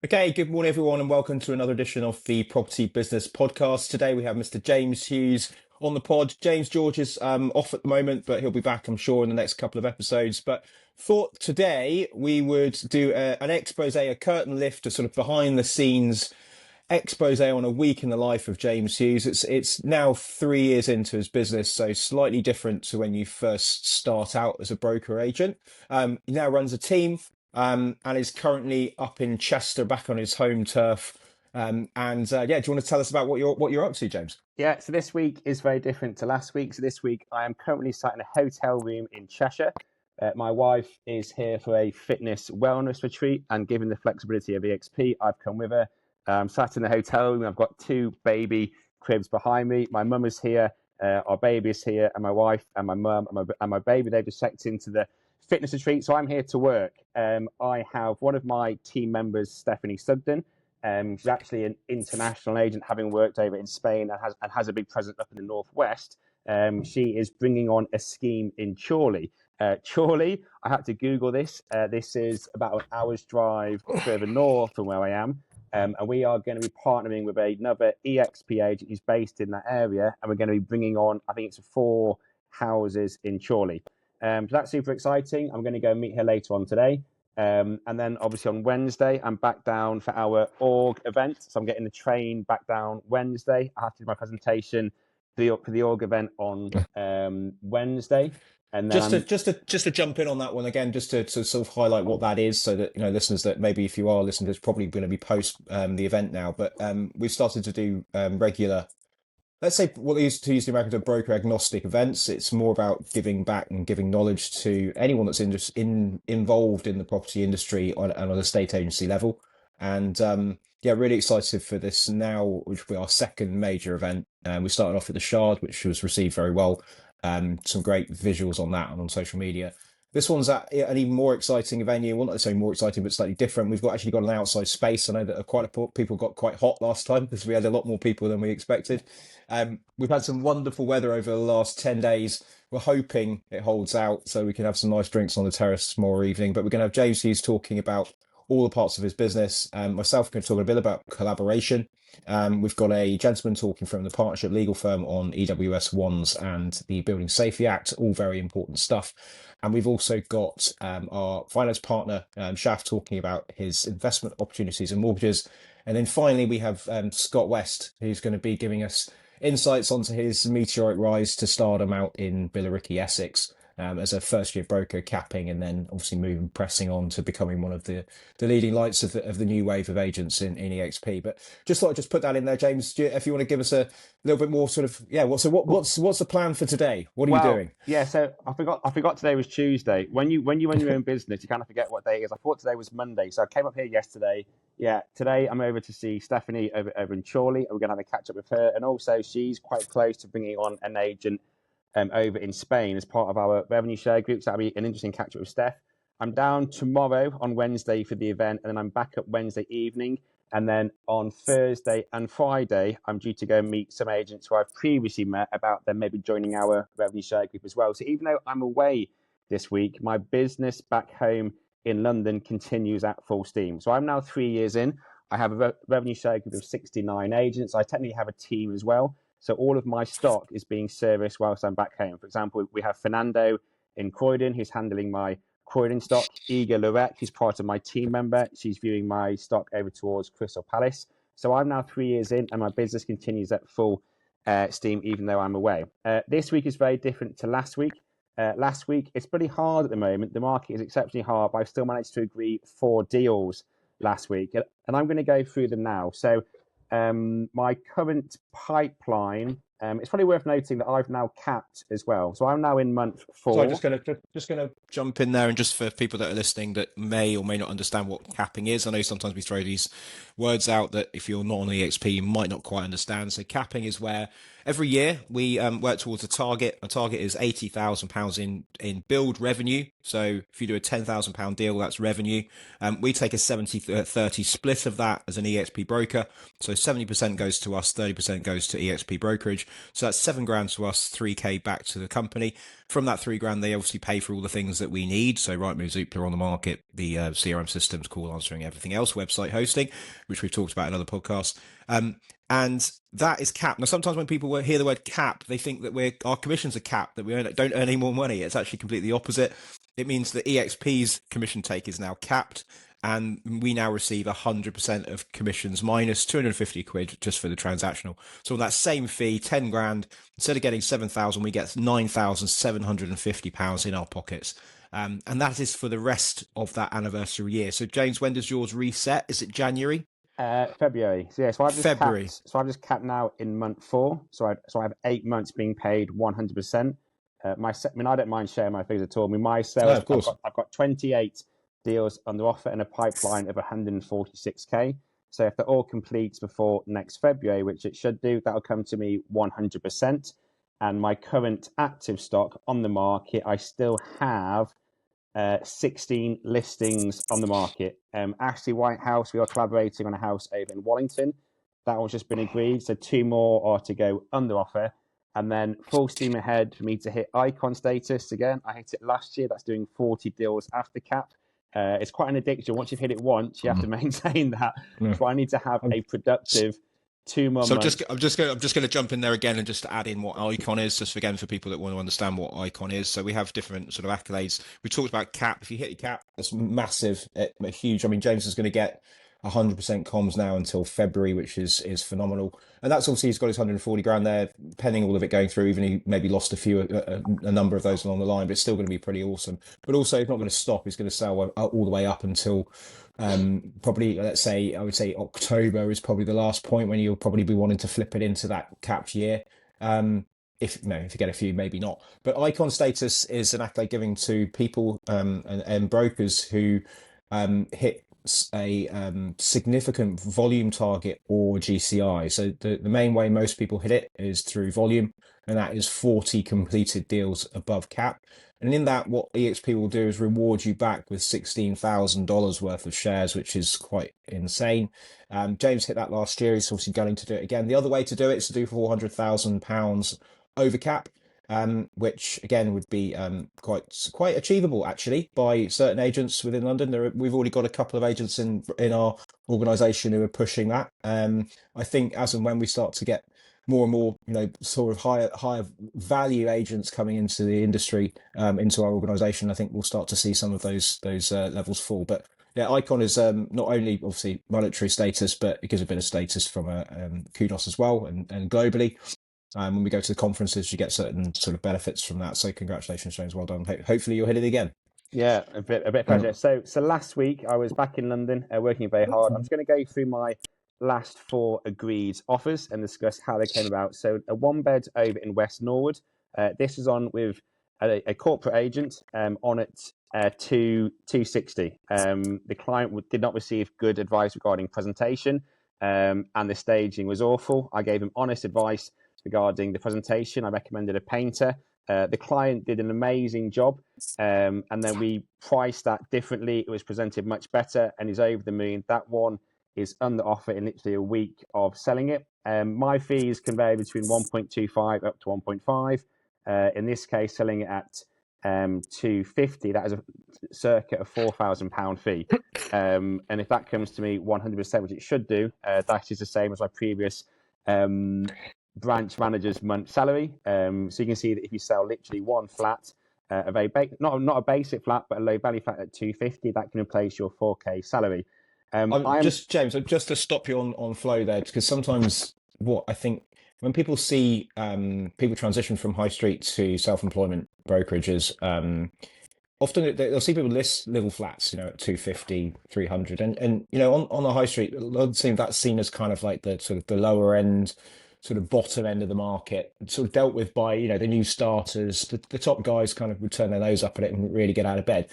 Okay, good morning, everyone, and welcome to another edition of the Property Business Podcast. Today we have Mr. James Hughes on the pod. James George is off at the moment, but he'll be back, I'm sure, in the next couple of episodes. But thought today we would do an expose, a curtain lift, a sort of behind the scenes expose on a week in the life of James Hughes. It's now 3 years into his business, so slightly different to when you first start out as a broker agent. He now runs a team and is currently up in Chester, back on his home turf. Do you want to tell us about what you're up to, James? Yeah, so this week is very different to last week. So this week I am currently sat in a hotel room in Cheshire. My wife is here for a fitness wellness retreat, and given the flexibility of EXP, I've come with her. I'm sat in the hotel room. I've got two baby cribs behind me. My mum is here, our baby is here, and my wife and my mum and my baby, they've just checked into the fitness retreat. So I'm here to work. I have one of my team members, Stephanie Sugden. She's actually an international agent, having worked over in Spain and has a big presence up in the northwest. She is bringing on a scheme in Chorley. Chorley, I had to Google this. This is about an hour's drive further north from where I am. And we are going to be partnering with another EXP agent who's based in that area. And we're going to be bringing on, I think it's 4 houses in Chorley. So that's super exciting. I'm going to go meet her later on today. And then obviously on Wednesday, I'm back down for our org event. So I'm getting the train back down Wednesday. I have to do my presentation for the org event on Wednesday. And then just to jump in on that one again, just to sort of highlight what that is, so that listeners that maybe if you are listening, it's probably going to be post the event now. But we've started to do regular, let's say what they used to use the American broker agnostic events. It's more about giving back and giving knowledge to anyone that's involved in the property industry on an estate agency level. And really excited for this now, which will be our second major event. We started off at the Shard, which was received very well. Some great visuals on that and on social media. This one's at an even more exciting venue. Well, not necessarily more exciting, but slightly different. We've actually got an outside space. I know that people got quite hot last time because we had a lot more people than we expected. We've had some wonderful weather over the last 10 days. We're hoping it holds out so we can have some nice drinks on the terrace tomorrow evening. But we're going to have James Hughes talking about all the parts of his business. Myself going to talk a bit about collaboration. We've got a gentleman talking from the partnership legal firm on EWS ones and the Building Safety Act, all very important stuff. And we've also got our finance partner, Shaf, talking about his investment opportunities and mortgages. And then finally, we have Scott West, who's going to be giving us insights onto his meteoric rise to stardom out in Billericay, Essex. As a first-year broker, capping, and then obviously pressing on to becoming one of the leading lights of the new wave of agents in EXP. But just thought I'd just put that in there, James. If you want to give us a little bit more sort of what's the plan for today? What are you doing? Yeah, so I forgot today was Tuesday. When you run your own business, you kind of forget what day it is. I thought today was Monday, so I came up here yesterday. Yeah, today I'm over to see Stephanie over in Chorley, and we're going to have a catch up with her. And also, she's quite close to bringing on an agent over in Spain as part of our revenue share group. So that'll be an interesting catch up with Steph. I'm down tomorrow on Wednesday for the event, and then I'm back up Wednesday evening. And then on Thursday and Friday, I'm due to go meet some agents who I've previously met about them maybe joining our revenue share group as well. So even though I'm away this week, my business back home in London continues at full steam. So I'm now 3 years in. I have a revenue share group of 69 agents. I technically have a team as well. So all of my stock is being serviced whilst I'm back home. For example, we have Fernando in Croydon, who's handling my Croydon stock. Iga Lorette, who's part of my team member. She's viewing my stock over towards Crystal Palace. So I'm now 3 years in, and my business continues at full steam, even though I'm away. This week is very different to last week. Last week, it's pretty hard at the moment. The market is exceptionally hard, but I've still managed to agree 4 deals last week. And I'm going to go through them now. So my current pipeline, it's probably worth noting that I've now capped as well. So I'm now in month 4. So I'm just gonna jump in there, and just for people that are listening that may or may not understand what capping is. I know sometimes we throw these words out that if you're not on EXP, you might not quite understand. So capping is where every year we work towards a target. A target is £80,000 in build revenue. So if you do a £10,000 deal, that's revenue. We take a 70-30 split of that as an EXP broker. So 70% goes to us, 30% goes to EXP brokerage. So that's £7,000 to us, 3K back to the company. From that £3,000, they obviously pay for all the things that we need. So Rightmove, Zoopla on the market, the CRM systems, call answering, everything else, website hosting, which we've talked about in other podcasts. And that is capped. Now, sometimes when people hear the word cap, they think that our commissions are capped, that we don't earn any more money. It's actually completely the opposite. It means that EXP's commission take is now capped, and we now receive 100% of commissions minus 250 quid just for the transactional. So on that same fee, 10 grand, instead of getting 7,000, we get 9,750 pounds in our pockets. And that is for the rest of that anniversary year. So James, when does yours reset? Is it January? February. So yeah, February. I've just capped now in month 4. So I have 8 months being paid 100%. I don't mind sharing my figures at all. My sales, of course. I've got 28 deals under offer and a pipeline of 146k. So if they're all complete before next February, which it should do, that'll come to me 100%. And my current active stock on the market, I still have 16 listings on the market. Ashley Whitehouse, we are collaborating on a house over in Wallington. That one's just been agreed. So 2 more are to go under offer. And then full steam ahead for me to hit icon status again. I hit it last year. That's doing 40 deals after cap. It's quite an addiction. Once you've hit it once, you have to maintain that. Yeah. So I need to have a productive 2 more months. I'm just going to jump in there again and just to add in what icon is, just again for people that want to understand what icon is. So we have different sort of accolades. We talked about cap. If you hit your cap, that's massive, huge. I mean, James is going to get 100% comms now until February, which is phenomenal. And that's obviously, he's got his 140 grand there, pending all of it going through, even he maybe lost a number of those along the line, but it's still going to be pretty awesome. But also, he's not going to stop. He's going to sell all the way up until probably, let's say, I would say October is probably the last point when you'll probably be wanting to flip it into that capped year. If you get a few, maybe not. But icon status is an accolade given to people and brokers who hit a significant volume target or GCI. So the main way most people hit it is through volume, and that is 40 completed deals above cap. And in that, what EXP will do is reward you back with $16,000 worth of shares, which is quite insane. James hit that last year. He's obviously going to do it again. The other way to do it is to do £400,000 over cap, which again would be quite achievable actually by certain agents within London. We've already got a couple of agents in our organisation who are pushing that. I think as and when we start to get more and more, sort of higher value agents coming into the industry, into our organisation, I think we'll start to see some of those levels fall. But yeah, icon is not only obviously monetary status, but it gives a bit of status from kudos as well, and globally. When we go to the conferences, you get certain sort of benefits from that. So congratulations, James. Well done. Hopefully you'll hit it again. Yeah, a bit pleasure. So last week I was back in London, working very hard. I'm just going to go through my last 4 agreed offers and discuss how they came about. So a 1-bed over in West Norwood. This is on with a corporate agent on at 260. The client did not receive good advice regarding presentation, and the staging was awful. I gave him honest advice regarding the presentation. I recommended a painter. The client did an amazing job, and then we priced that differently. It was presented much better, and he's over the moon. That one is under offer in literally a week of selling it. My fees can vary between 1.25 up to 1.5. In this case, selling it at 250, that is a circa a £4,000 fee. And if that comes to me 100%, which it should do, that is the same as my previous branch manager's month salary. So you can see that if you sell literally one flat, not a basic flat, but a low value flat at 250, that can replace your 4k salary. James, just to stop you on flow there, because sometimes what I think when people see people transition from high street to self-employment brokerages, often they'll see people list little flats, at 250, 300, and on the high street, that's seen as kind of like the sort of the lower end, sort of bottom end of the market, sort of dealt with by the new starters. The top guys kind of would turn their nose up at it and really get out of bed.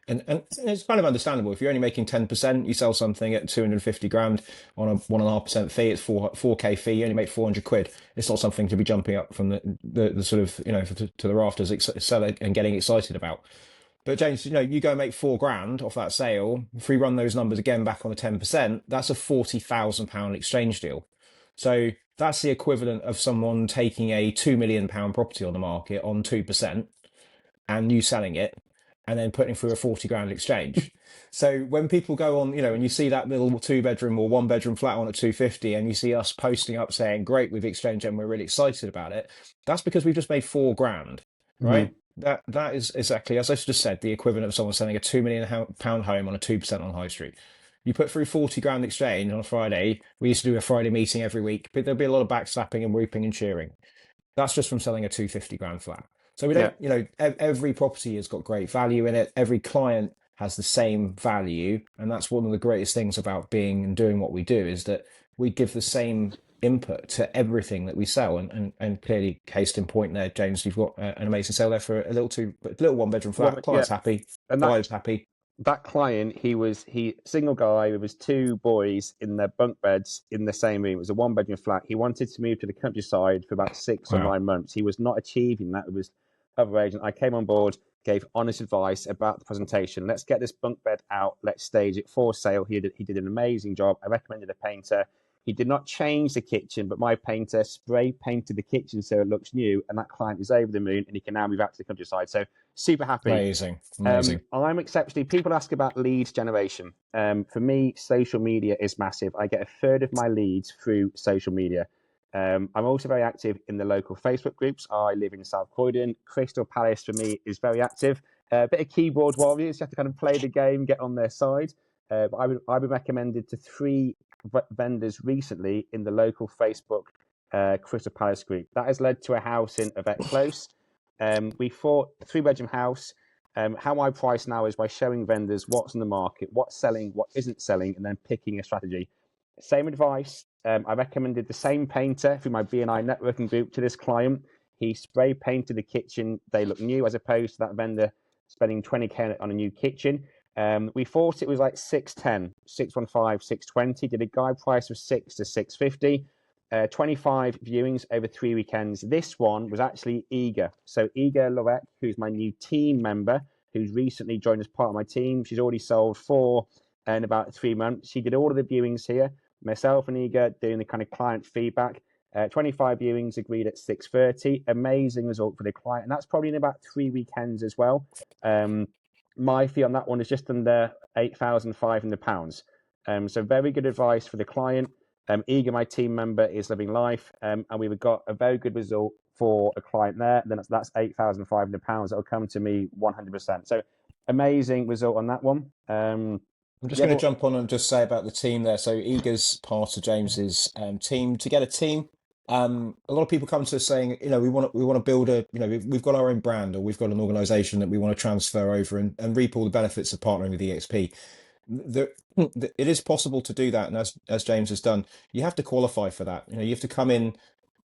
And it's kind of understandable. If you're only making 10%, you sell something at 250 grand on a 1.5% fee, it's 4k fee, you only make 400 quid. It's not something to be jumping up from the sort of, to the rafters, selling and getting excited about. But James, you go and make 4 grand off that sale. If we run those numbers again back on the 10%, that's a £40,000 exchange deal. So that's the equivalent of someone taking a £2 million property on the market on 2%. and you selling it, and then putting through a 40 grand exchange. So when people go on, and you see that little 2 bedroom or 1 bedroom flat on at 250, and you see us posting up saying, great, we've exchanged and we're really excited about it, that's because we've just made 4 grand, right? That is exactly, as I just said, the equivalent of someone selling a £2 million home on a 2% on high street. You put through 40 grand exchange on a Friday. We used to do a Friday meeting every week, but there'll be a lot of backslapping and whooping and cheering. That's just from selling a 250 grand flat. So we Yeah. don't, every property has got great value in it. Every client has the same value. And that's one of the greatest things about being and doing what we do, is that we give the same input to everything that we sell. And clearly, case in point there, James, you've got an amazing sale there for a little 1 bedroom flat. Client's happy, And buyer's happy. that client, he single guy with his 2 boys in their bunk beds in the same room. It was a 1 bedroom flat. He wanted to move to the countryside for about 6 or Wow. 9 months. He was not achieving that with his other agent. I came on board, gave honest advice about the presentation. Let's get this bunk bed out. Let's stage it for sale. He did an amazing job. I recommended a painter. He did not change the kitchen, but my painter spray painted the kitchen so it looks new, and that client is over the moon, and he can now move out to the countryside. So super happy. Amazing. I'm exceptionally, people ask about lead generation. For me, social media is massive. I get a third of my leads through social media. I'm also very active in the local Facebook groups. I live in South Croydon. Crystal Palace for me is very active. A bit of keyboard warriors. You have to kind of play the game, get on their side. But I've been recommended to 3 vendors recently in the local Facebook Crystal Palace group. That has led to a house in Yvette Close. We thought a 3-bedroom house. How I price now is by showing vendors what's on the market, what's selling, what isn't selling, and then picking a strategy. Same advice. I recommended the same painter through my BNI networking group to this client. He spray painted the kitchen. They look new, as opposed to that vendor spending 20k on a new kitchen. We thought it was like 610, 615, 620. Did a guide price of 6 to 650. 25 viewings over 3 weekends. This one was actually Eager. So Eager Lorette, who's my new team member, who's recently joined as part of my team. She's already sold 4 in about 3 months. She did all of the viewings here. Myself and Eager doing the kind of client feedback. 25 viewings, agreed at 630. Amazing result for the client. And that's probably in about 3 weekends as well. My fee on that one is just under £8,500. So very good advice for the client. Eager, my team member, is living life, and we've got a very good result for a client there. Then that's £8,500. That'll come to me 100%. So amazing result on that one. I'm just going to jump on and just say about the team there. So Eager's part of James's team. To get a team, a lot of people come to us saying, we want to build we've got our own brand, or we've got an organisation that we want to transfer over and reap all the benefits of partnering with EXP. It is possible to do that, and as James has done, you have to qualify for that. You have to come in,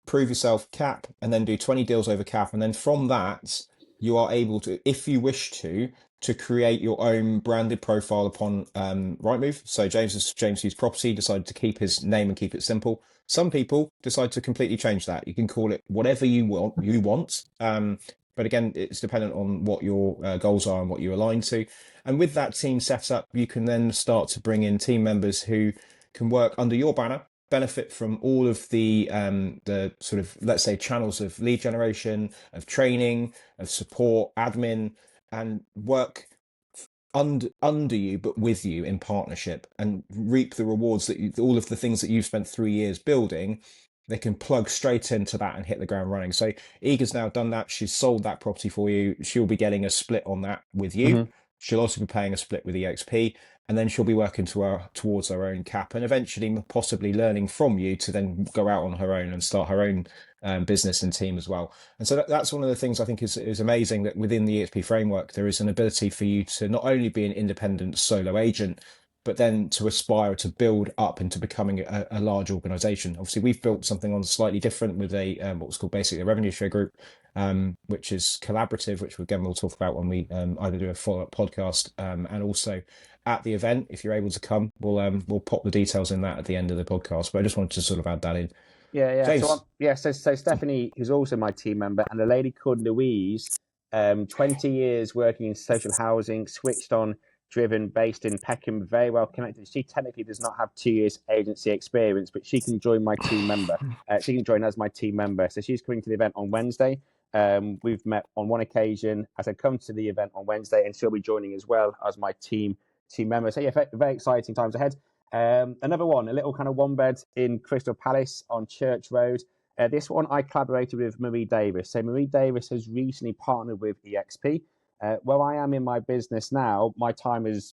prove yourself, cap, and then do 20 deals over cap, and then from that you are able to, if you wish to create your own branded profile upon Rightmove. So James Hughes Property decided to keep his name and keep it simple. Some people decide to completely change that. You can call it whatever you want. But again, it's dependent on what your goals are and what you align to. And with that team set up, you can then start to bring in team members who can work under your banner, benefit from all of the sort of, let's say, channels of lead generation, of training, of support, admin, and work under you, but with you in partnership, and reap the rewards that all of the things that you've spent 3 years building. They can plug straight into that and hit the ground running. So Eager's now done that. She's sold that property for you. She'll be getting a split on that with you. Mm-hmm. She'll also be paying a split with EXP, and then she'll be working towards her own cap, and eventually possibly learning from you to then go out on her own and start her own business and team as well. And so that's one of the things I think is amazing, that within the EXP framework, there is an ability for you to not only be an independent solo agent, but then to aspire to build up into becoming a large organization. Obviously, we've built something on slightly different with what's called basically a revenue share group, which is collaborative, which again we'll talk about when we either do a follow-up podcast and also at the event. If you're able to come, we'll pop the details in that at the end of the podcast. But I just wanted to sort of add that in. Yeah. So Stephanie, who's also my team member, and a lady called Louise, 20 years working in social housing, switched on, driven, based in Peckham, very well connected. She technically does not have 2 years agency experience, but she can join my team member. She can join as my team member. So she's coming to the event on Wednesday. We've met on one occasion. I said, come to the event on Wednesday, and she'll be joining as well as my team member. So yeah, very exciting times ahead. Another one, a little kind of one bed in Crystal Palace on Church Road. This one I collaborated with Marie Davis. So Marie Davis has recently partnered with EXP. Where I am in my business now, my time is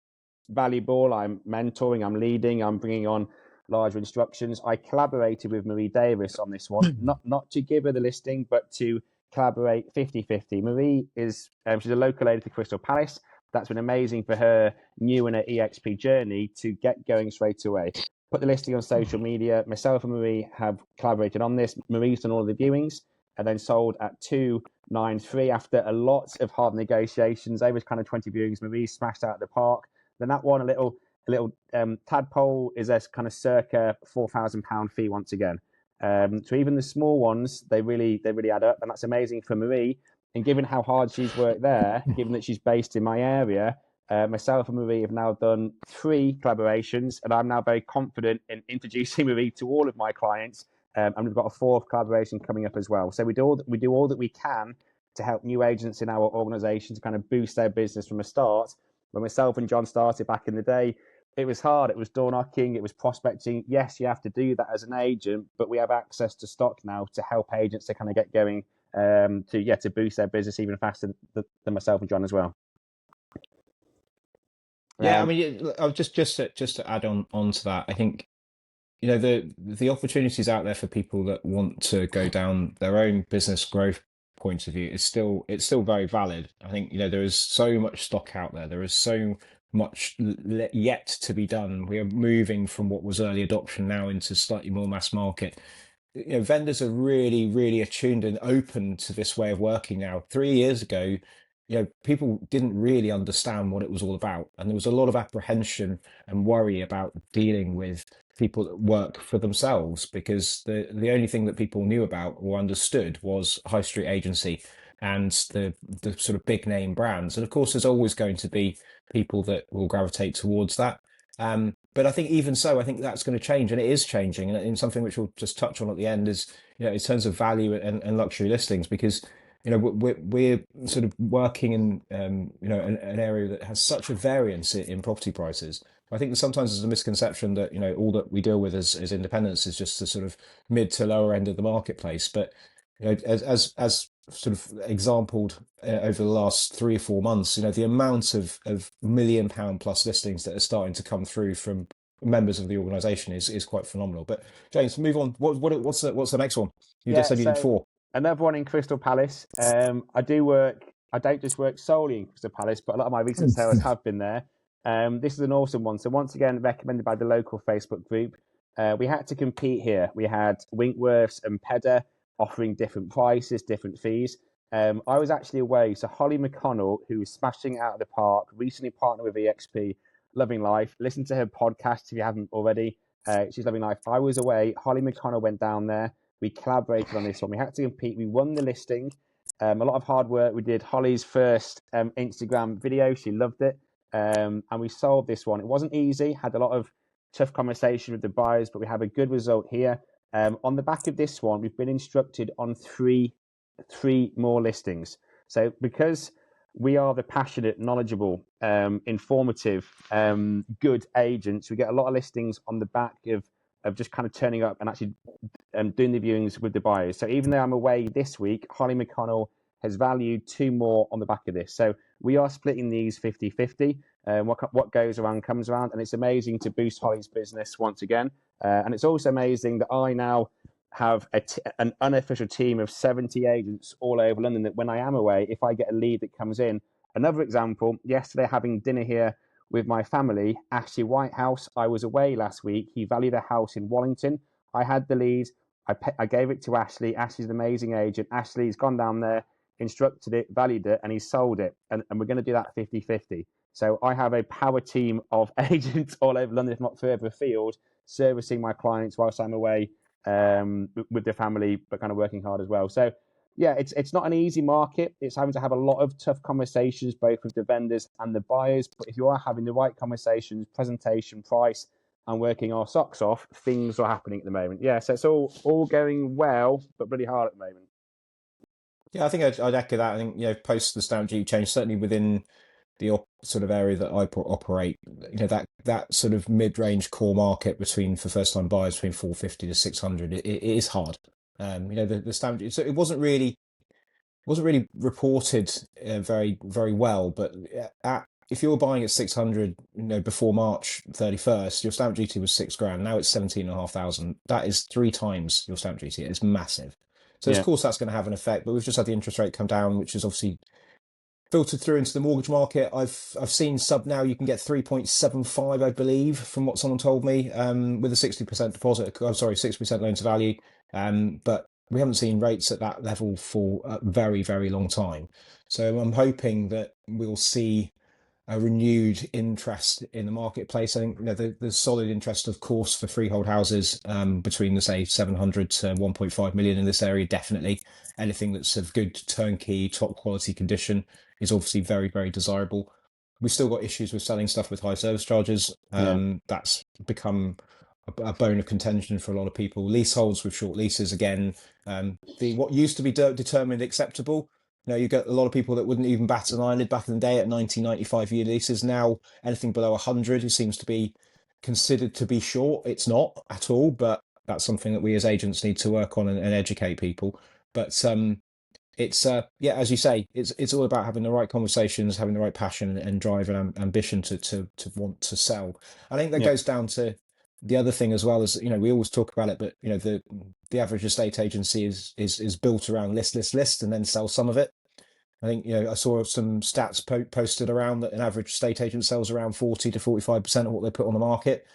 valuable. I'm mentoring, I'm leading, I'm bringing on larger instructions. I collaborated with Marie Davis on this one, not to give her the listing, but to collaborate 50-50. Marie is she's a local lady to Crystal Palace. That's been amazing for her new in her EXP journey to get going straight away. Put the listing on social media. Myself and Marie have collaborated on this. Marie's done all the viewings and then sold at 293 after a lot of hard negotiations. Over kind of 20 viewings, Marie smashed out of the park. Then that one, a little tadpole is a kind of circa £4,000 fee once again. So even the small ones, they really add up, and that's amazing for Marie. And given how hard she's worked there, given that she's based in my area, myself and Marie have now done 3 collaborations, and I'm now very confident in introducing Marie to all of my clients. And we've got a 4th collaboration coming up as well. So we do all that we can to help new agents in our organisation to kind of boost their business from a start. When myself and John started back in the day, it was hard. It was door knocking. It was prospecting. Yes, you have to do that as an agent, but we have access to stock now to help agents to kind of get going, to boost their business even faster than myself and John as well. Yeah, I mean, just to add on to that, I think the opportunities out there for people that want to go down their own business growth point of view it's still very valid. I think there is so much stock out there. There is so much yet to be done. We are moving from what was early adoption now into slightly more mass market. Vendors are really attuned and open to this way of working now. 3 years ago, people didn't really understand what it was all about, and there was a lot of apprehension and worry about dealing with people that work for themselves, because the only thing that people knew about or understood was high street agency and the sort of big name brands. And of course, there's always going to be people that will gravitate towards that. But I think even so, I think that's going to change, and it is changing. And something which we'll just touch on at the end is, in terms of value and luxury listings, because we're sort of working in an area that has such a variance in property prices. I think that sometimes there's a misconception that all that we deal with as independents is just the sort of mid to lower end of the marketplace. But as sort of exampled over the last 3 or 4 months, the amount of £1 million plus listings that are starting to come through from members of the organisation is quite phenomenal. But James, move on. What's the next one? You just said you did 4. Another one in Crystal Palace. I don't just work solely in Crystal Palace, but a lot of my recent sales have been there. This is an awesome one. So once again, recommended by the local Facebook group. We had to compete here. We had Winkworths and Pedder offering different prices, different fees. I was actually away. So Holly McConnell, who was smashing it out of the park, recently partnered with EXP, loving life. Listen to her podcast if you haven't already. She's loving life. I was away. Holly McConnell went down there. We collaborated on this one. We had to compete. We won the listing. A lot of hard work. We did Holly's first Instagram video. She loved it. And we sold this one. It wasn't easy. Had a lot of tough conversation with the buyers, but we have a good result here. On the back of this one, we've been instructed on three more listings. So because we are the passionate, knowledgeable, informative, good agents, we get a lot of listings on the back of just kind of turning up and actually doing the viewings with the buyers. So even though I'm away this week, Holly McConnell has valued 2 more on the back of this. So we are splitting these 50-50. What goes around comes around, and it's amazing to boost Holly's business once again. And it's also amazing that I now have an unofficial team of 70 agents all over London, that when I am away, if I get a lead that comes in. Another example, yesterday having dinner here with my family, Ashley Whitehouse. I was away last week. He valued a house in Wallington. I had the lead. I gave it to Ashley. Ashley's an amazing agent. Ashley's gone down there, instructed it, valued it, and he sold it. And we're going to do that 50-50. So I have a power team of agents all over London, if not further afield, servicing my clients whilst I'm away with their family, but kind of working hard as well. So yeah, it's not an easy market. It's having to have a lot of tough conversations, both with the vendors and the buyers. But if you are having the right conversations, presentation, price, and working our socks off, things are happening at the moment. Yeah, so it's all going well, but really hard at the moment. Yeah, I think I'd echo that. I think, post the stamp duty change, certainly within the sort of area that I operate, that sort of mid-range core market for first-time buyers between 450 to 600, it is hard. The stamp duty, so it wasn't really reported very very well, but if you were buying at 600, before March 31st, your stamp duty was 6 grand. Now it's 17,500. That is three times your stamp duty. It's massive. So of Yeah, course that's going to have an effect, but we've just had the interest rate come down, which is obviously filtered through into the mortgage market. I've seen sub now you can get 3.75, I believe, from what someone told me, with a 60% deposit. I'm sorry, 60% loan to value. But we haven't seen rates at that level for a very, very long time. So I'm hoping that we'll see a renewed interest in the marketplace. I think there's solid interest, of course, for freehold houses, between the say 700 to 1.5 million in this area. Definitely, anything that's of good turnkey, top quality condition is obviously very, very desirable. We've still got issues with selling stuff with high service charges. yeah, That's become a bone of contention for a lot of people. Leaseholds with short leases again. The what used to be determined acceptable. You get a lot of people that wouldn't even bat an eyelid back in the day at 90, 95 year leases. Now anything below 100, it seems to be considered to be short. It's not at all, but that's something that we as agents need to work on and educate people. But it's yeah, as you say, it's all about having the right conversations, having the right passion and drive and ambition to want to sell. I think that yeah, goes down to the other thing as well. As we always talk about it, but the average estate agency is built around list, and then sell some of it. I think I saw some stats posted around that an average estate agent sells around 40 to 45% of what they put on the market.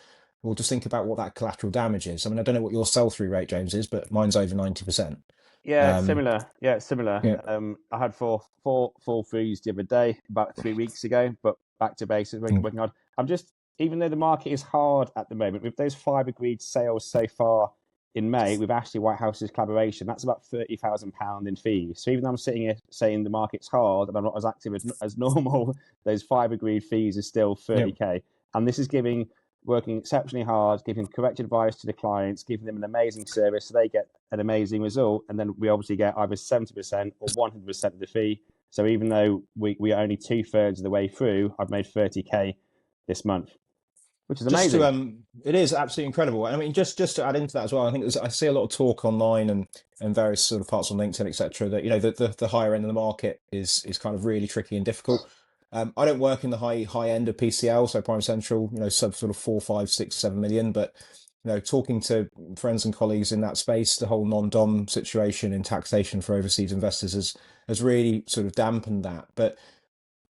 Well, just think about what that collateral damage is. I mean, I don't know what your sell through rate, James, is, but mine's over 90%. yeah. It's Um, similar. Yeah, it's similar. yeah, I had four full threes the other day, about 3 weeks ago, but back to basics, mm, working hard. I'm just, even though the market is hard at the moment, with those five agreed sales so far in May with Ashley Whitehouse's collaboration, that's about £30,000 in fees. So even though I'm sitting here saying the market's hard and I'm not as active as normal, those five agreed fees are still yeah. 30k. And this is working exceptionally hard, giving correct advice to the clients, giving them an amazing service so they get an amazing result. And then we obviously get either 70% or 100% of the fee. So even though we are only two-thirds of the way through, I've made 30k this month, which is Just to amazing. it is absolutely incredible. I mean, just to add into that as well, I think I see a lot of talk online and various sort of parts on LinkedIn, etc. That the higher end of the market is kind of really tricky and difficult. I don't work in the high end of PCL, so Prime Central, sort of 4, 5, 6, 7 million. But talking to friends and colleagues in that space, the whole non-dom situation in taxation for overseas investors has really sort of dampened that. But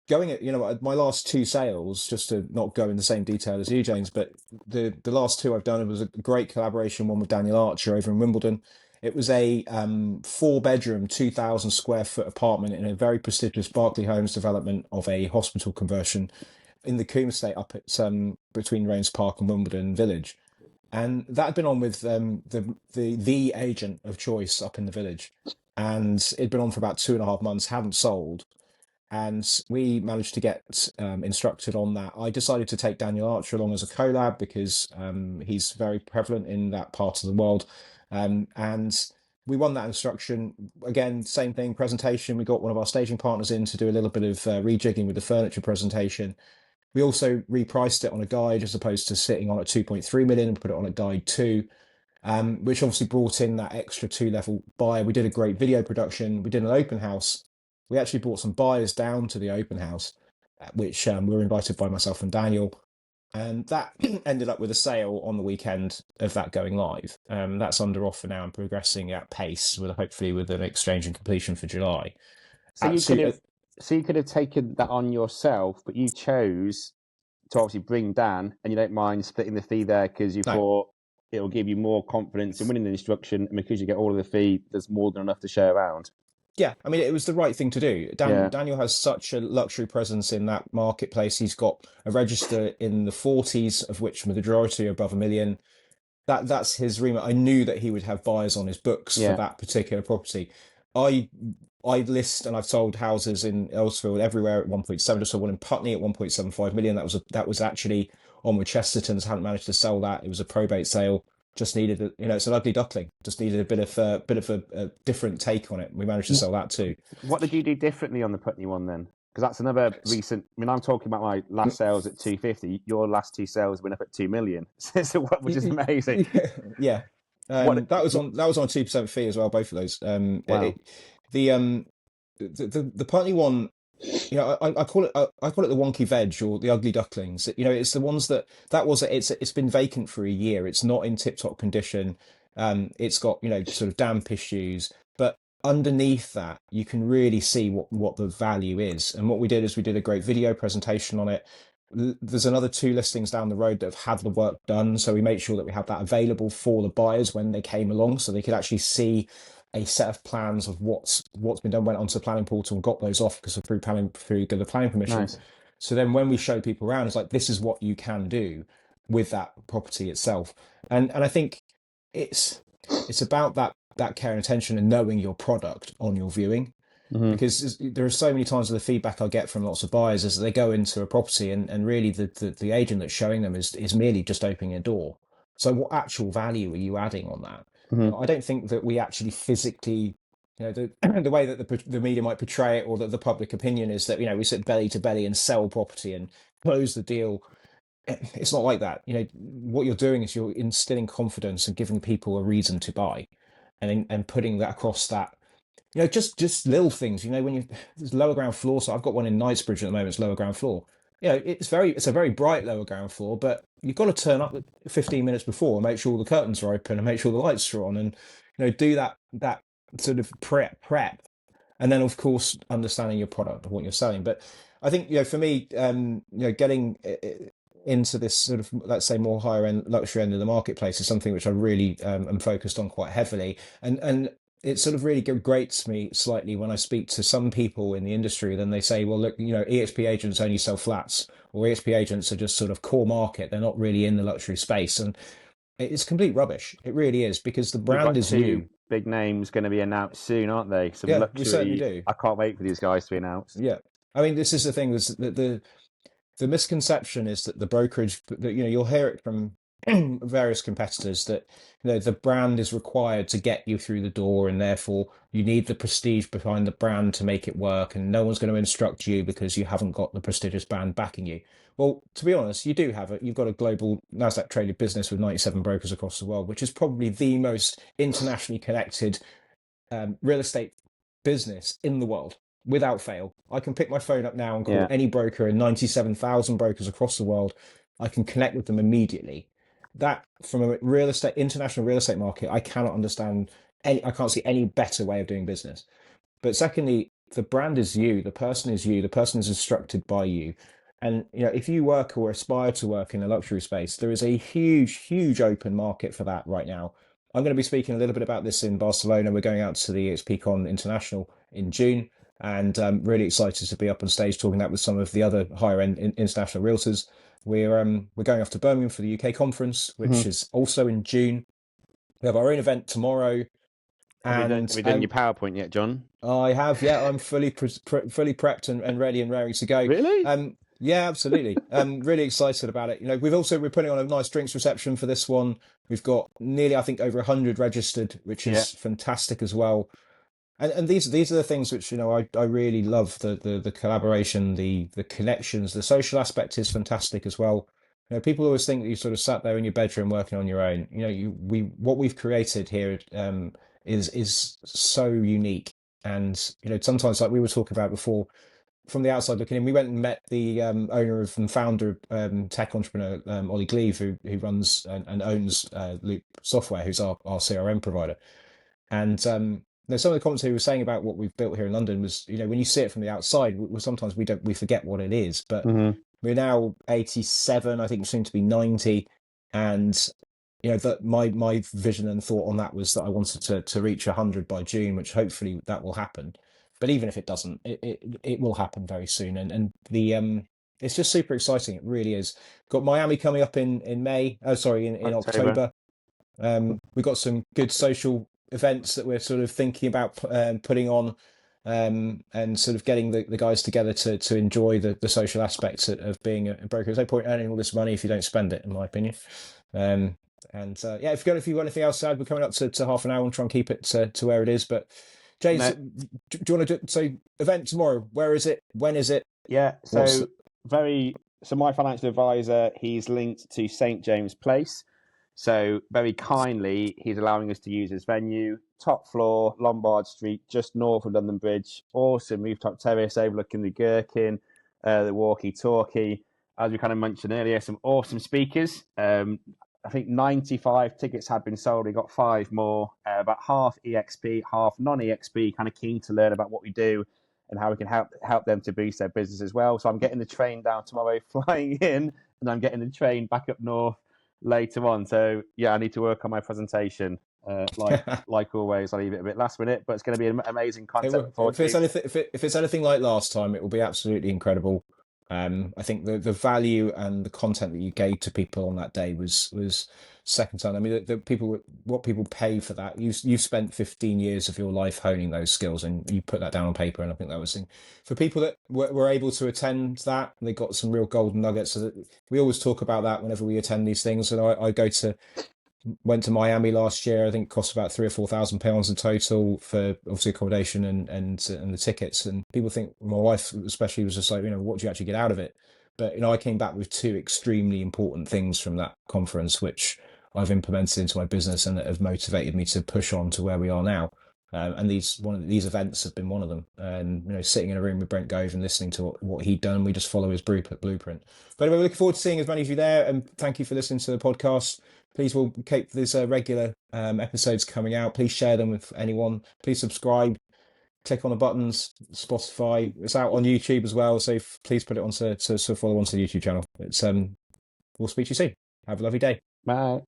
going at my last two sales, just to not go in the same detail as you, James, but the last two I've done, it was a great collaboration, one with Daniel Archer over in Wimbledon. It was a 4 bedroom 2,000 square foot apartment in a very prestigious Berkeley Homes development of a hospital conversion in the Coombe estate up at between Rains Park and Wimbledon Village. And that had been on with the agent of choice up in the village, and it'd been on for about 2.5 months, hadn't sold, and we managed to get instructed on that. I decided to take Daniel Archer along as a collab because he's very prevalent in that part of the world, and we won that instruction. Again, same thing, presentation. We got one of our staging partners in to do a little bit of rejigging with the furniture presentation. We also repriced it on a guide as opposed to sitting on at 2.3 million and put it on at guide 2, which obviously brought in that extra two-level buyer. We did a great video production. We did an open house. We actually brought some buyers down to the open house, which we were invited by myself and Daniel. And that ended up with a sale on the weekend of that going live. That's under offer now and progressing at pace, with hopefully with an exchange and completion for July. So you could Absolutely, have, so you could have taken that on yourself, but you chose to obviously bring Dan, and you don't mind splitting the fee there because you no. thought it'll give you more confidence in winning the instruction, and because you get all of the fee, there's more than enough to share around. Yeah, I mean, it was the right thing to do. Yeah, Daniel has such a luxury presence in that marketplace. He's got a register in the 40s, of which the majority are above 1 million. That's his remit. I knew that he would have buyers on his books for yeah. that particular property. I I list and I've sold houses in Earlsfield everywhere at 1.7. Just sold one in Putney at 1.75 million. That was actually on with Chesterton's. Hadn't managed to sell that. It was a probate sale. just needed it's an ugly duckling, just needed a bit of a different take on it. We managed to sell that too. What did you do differently on the Putney one then? Because that's another recent. I mean, I'm talking about my last sales at 250. Your last two sales went up at 2 million, which is amazing. Yeah. What? That was on a 2% fee as well. Both of those. Wow. The Putney one, I call it the wonky veg or the ugly ducklings. It's the ones it's been vacant for a year. It's not in tip top condition. It's got sort of damp issues, but underneath that you can really see what the value is. And what we did is we did a great video presentation on it. There's another two listings down the road that have had the work done, so we made sure that we had that available for the buyers when they came along, so they could actually see a set of plans of what's been done, went onto the planning portal and got those off because of through the planning permission. Nice. So then when we show people around, it's like, this is what you can do with that property itself. And I think it's about that care and attention and knowing your product on your viewing. Because there are so many times the feedback I get from lots of buyers is that they go into a property and really the agent that's showing them is merely just opening a door. So what actual value are you adding on that? I don't think that we actually physically, the way that the media might portray it, or that the public opinion is that, we sit belly to belly and sell property and close the deal. It's not like that. What you're doing is you're instilling confidence and giving people a reason to buy, and putting that across that. Just little things. When there's lower ground floor. So I've got one in Knightsbridge at the moment. It's lower ground floor. It's a very bright lower ground floor, but you've got to turn up 15 minutes before and make sure all the curtains are open and make sure the lights are on, and do that sort of prep, and then of course understanding your product, what you're selling. But I think for me, getting into this sort of, let's say, more higher end luxury end of the marketplace is something which I really am focused on quite heavily, and it sort of really grates me slightly when I speak to some people in the industry. Then they say, well, look, EXP agents only sell flats, or EXP agents are just sort of core market. They're not really in the luxury space. And it's complete rubbish. It really is, because the brand is new. Big names going to be announced soon, aren't they? Some Yeah, luxury. we certainly do. I can't wait for these guys to be announced. Yeah. I mean, this is the thing, is that the misconception is that the brokerage, that you'll hear it from various competitors, that the brand is required to get you through the door, and therefore you need the prestige behind the brand to make it work, and no one's going to instruct you because you haven't got the prestigious brand backing you. Well, to be honest, you do have it. You've got a global Nasdaq traded business with 97 brokers across the world, which is probably the most internationally connected real estate business in the world, without fail. I can pick my phone up now and call any broker in 97,000 brokers across the world. I can connect with them immediately. That, from a international real estate market, I cannot understand I can't see any better way of doing business. But secondly, the brand is you, the person is you, the person is instructed by you. And if you work or aspire to work in a luxury space, there is a huge open market for that right now. I'm going to be speaking a little bit about this in Barcelona. We're going out to the EXPCon International in June, and I'm really excited to be up on stage talking that with some of the other higher end international realtors. We're going off to Birmingham for the UK conference, which is also in June. We have our own event tomorrow. Have you done your PowerPoint yet, John? I have, yeah. I'm fully prepped and ready and raring to go. Really? Yeah, absolutely. I'm really excited about it. We're putting on a nice drinks reception for this one. We've got nearly, I think, over 100 registered, which is fantastic as well. And these are the things which I really love, the collaboration, the connections, the social aspect is fantastic as well. People always think that you sort of sat there in your bedroom working on your own. What we've created here is so unique. And sometimes, like we were talking about before, from the outside looking in, we went and met the owner of and founder of tech entrepreneur Ollie Gleave, who runs and owns Loop Software, who's our CRM provider. And some of the comments he was saying about what we've built here in London was, when you see it from the outside, sometimes we forget what it is. But we're now 87, I think, soon to be 90, and that my vision and thought on that was that I wanted to reach 100 by June, which hopefully that will happen. But even if it doesn't, it will happen very soon. And it's just super exciting. It really is. Got Miami coming up in May. Oh, sorry, in October. We've got some good social events that we're sort of thinking about putting on, and sort of getting the guys together to enjoy the social aspects of being a broker. There's no point earning all this money if you don't spend it, in my opinion. And if you've got anything else to add, we're coming up to half an hour and try and keep it to where it is. But James, No, do you want to do so? Event tomorrow. Where is it? When is it? yeah. What's So my financial advisor, he's linked to St James Place. So very kindly, he's allowing us to use his venue, top floor, Lombard Street, just north of London Bridge. Awesome rooftop terrace overlooking the Gherkin, the walkie-talkie. As we kind of mentioned earlier, some awesome speakers. I think 95 tickets have been sold. We got 5 more, about half EXP, half non-EXP, kind of keen to learn about what we do and how we can help them to boost their business as well. So I'm getting the train down tomorrow, flying in, and I'm getting the train back up north later on. So yeah, I need to work on my presentation. Like always, I leave it a bit last minute, but it's going to be an amazing content. if it's anything like last time, it will be absolutely incredible. I think the value and the content that you gave to people on that day was second to none. I mean, what people pay for that. You've spent 15 years of your life honing those skills, and you put that down on paper. And I think that was for people that were able to attend that. They got some real golden nuggets. So that we always talk about that whenever we attend these things. And I went to Miami last year. I think it cost about £3,000 or £4,000 in total for obviously accommodation and the tickets. And people think, my wife especially was just like, what do you actually get out of it? But I came back with 2 extremely important things from that conference, which I've implemented into my business and that have motivated me to push on to where we are now. And these events have been one of them. And sitting in a room with Brent Gove and listening to what he'd done, we just follow his blueprint. But anyway, we're looking forward to seeing as many of you there. And thank you for listening to the podcast. Please, we'll keep these regular episodes coming out. Please share them with anyone. Please subscribe. Click on the buttons. Spotify. It's out on YouTube as well. So please put it on to follow onto the YouTube channel. We'll speak to you soon. Have a lovely day. Bye.